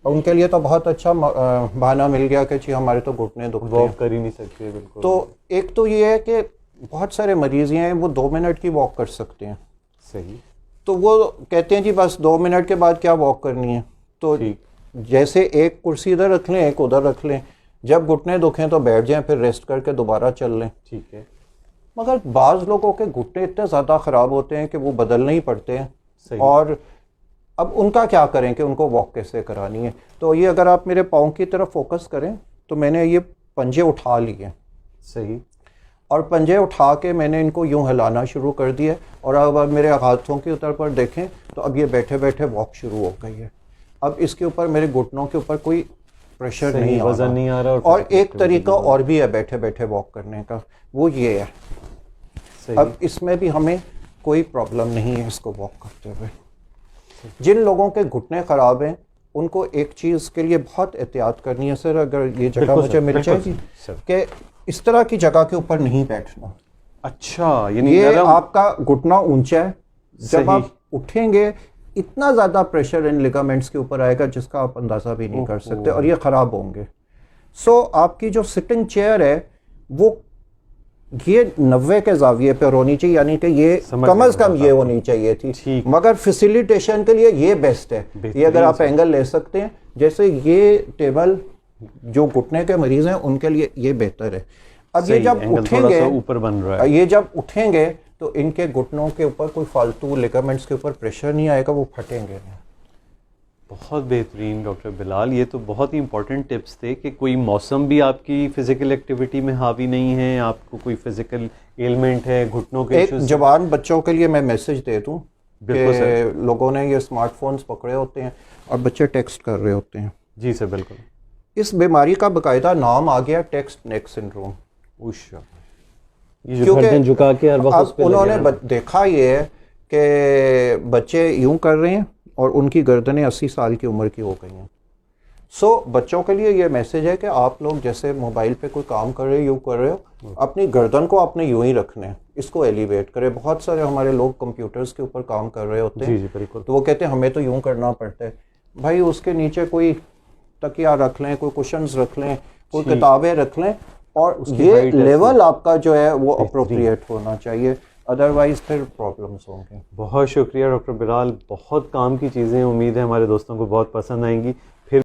उनके लिए तो बहुत अच्छा बहाना मिल गया कि जी हमारे तो घुटने दुखते हैं, वॉक कर ही नहीं सकते। बिल्कुल। तो एक तो ये है कि बहुत सारे मरीज हैं वो 2 मिनट की वॉक कर सकते हैं। सही। तो वो कहते हैं जी बस 2 मिनट के बाद क्या वॉक करनी है, तो जैसे एक कुर्सी इधर रख लें एक उधर रख लें, जब घुटने दुखें तो बैठ जाएं, फिर रेस्ट करके दोबारा चल लें। ठीक है। मगर बाज़ लोगों के घुटने इतने ज़्यादा ख़राब होते हैं कि वो बदलने ही पड़ते हैं। सही। और अब उनका क्या करें कि उनको वॉक कैसे करानी है। तो ये अगर आप मेरे पाँव की तरफ फोकस करें तो मैंने ये पंजे उठा लिए। सही। और पंजे उठा के मैंने इनको यूं हिलाना शुरू कर दिया, और अब मेरे हाथों की ऊपर पर देखें तो अब ये बैठे बैठे वॉक शुरू हो गई है। अब इसके ऊपर मेरे घुटनों के ऊपर कोई प्रेशर नहीं आ वजन नहीं आ रहा। और एक तरीका और भी है बैठे बैठे वॉक करने का, वो ये है। सही। अब इसमें भी हमें कोई प्रॉब्लम नहीं है इसको वॉक करते हुए। जिन लोगों के घुटने ख़राब हैं उनको एक चीज़ के लिए बहुत एहतियात करनी है सर, अगर ये जगह मुझे मिल जाएगी, कि इस तरह की जगह के ऊपर नहीं बैठना। अच्छा, यानी ये आपका घुटना ऊंचा है, जब आप उठेंगे इतना ज़्यादा प्रेशर इन लिगामेंट्स के ऊपर आएगा जिसका आप अंदाज़ा भी नहीं कर सकते, और ये ख़राब होंगे। सो आपकी जो सिटिंग चेयर है वो ये 90 के जाविये पर होनी चाहिए, यानी कि ये कम से कम ये होनी चाहिए थी, मगर फैसिलिटेशन के लिए ये बेस्ट है। ये अगर आप एंगल ले सकते हैं, जैसे ये टेबल जो घुटने के मरीज हैं उनके लिए ये बेहतर है। अब ये जब उठेंगे ऊपर बन रहा है, ये जब उठेंगे तो इनके घुटनों के ऊपर कोई फालतू लिगामेंट्स के ऊपर प्रेशर नहीं आएगा, वो फटेंगे नहीं। बहुत बेहतरीन डॉक्टर बिलाल, ये तो बहुत ही इंपॉर्टेंट टिप्स थे कि कोई मौसम भी आपकी फिजिकल एक्टिविटी में हावी नहीं है, आपको कोई फिजिकल एलिमेंट है, घुटनों के एक जवान बच्चों के लिए मैं मैसेज दे दूं कि लोगों ने ये स्मार्टफोन्स पकड़े होते हैं और बच्चे टेक्स्ट कर रहे होते हैं। जी सर, बिल्कुल। इस बीमारी का बाकायदा नाम आ गया टेक्स्ट नेक सिंड्रोम। ये जो गर्दन झुका के हर वक्त उस पे उन्होंने देखा ये है कि बच्चे यूं कर रहे हैं और उनकी गर्दनें 80 साल की उम्र की हो गई हैं। सो बच्चों के लिए ये मैसेज है कि आप लोग जैसे मोबाइल पे कोई काम कर रहे हो, यूँ कर रहे हो, अपनी गर्दन को आपने यूं ही रखना है, इसको एलिवेट करें। बहुत सारे हमारे लोग कंप्यूटर्स के ऊपर काम कर रहे होते हैं, जी बिल्कुल, तो वो कहते हैं हमें तो यूं करना पड़ता है। भाई उसके नीचे कोई तकिया रख लें, कोई कुशन्स रख लें, कोई किताबें रख लें, और ये लेवल आपका जो है वो अप्रोप्रिएट होना चाहिए, अदरवाइज फिर प्रॉब्लम्स होंगे। बहुत शुक्रिया डॉक्टर बिलाल, बहुत काम की चीज़ें, उम्मीद है हमारे दोस्तों को बहुत पसंद आएंगी।